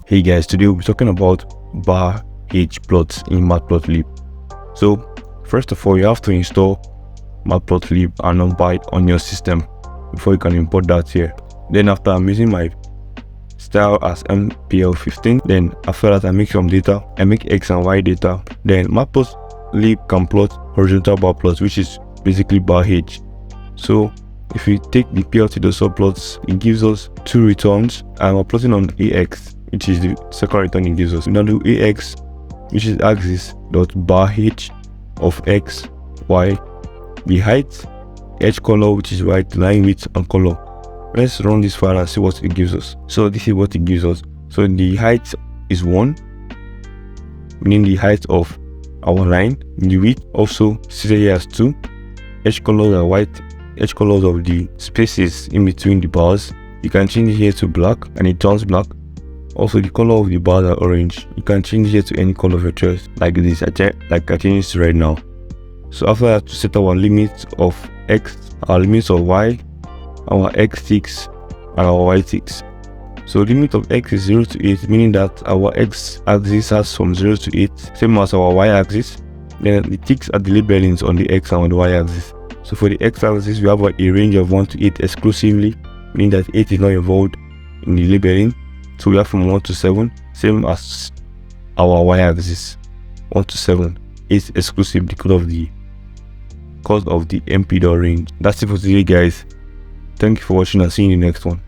Hey guys, today we'll be talking about Barh plots in Matplotlib. So first of all, you have to install Matplotlib and NumPy on your system before you can import that here. Then after, I'm using my style as MPL15. Then after that, I make some data. I make X and Y data. Then Matplotlib can plot horizontal bar plots, which is basically Barh. So if we take the PLT the subplots, it gives us two returns, and we're plotting on AX, which is the second return it gives us. We now do AX, which is axis dot Barh of X, Y, the height, edge color, which is white, line width and color. Let's run this file and see what it gives us. So this is what it gives us. So the height is 1, meaning the height of our line. The width also stated here as 2. Edge colors are white. Edge colors of the spaces in between the bars, you can change it here to black and it turns black. Also the color of the bars are orange. You can change it here to any color of your choice, like this, like I changed it right now. So after that, to set our limits of X, our limits of Y, our X ticks and our Y ticks. So limit of X is 0 to 8, meaning that our X axis has from 0 to 8, same as our Y axis. Then the ticks are the labelings on the X and on the Y axis. So for the X axis, we have a range of 1 to 8 exclusively, meaning that 8 is not involved in the labeling. So we have from 1 to 7, same as our Y axis, 1 to 7 is exclusive because of the MP range. That's it for today, guys. Thank you for watching and see you in the next one.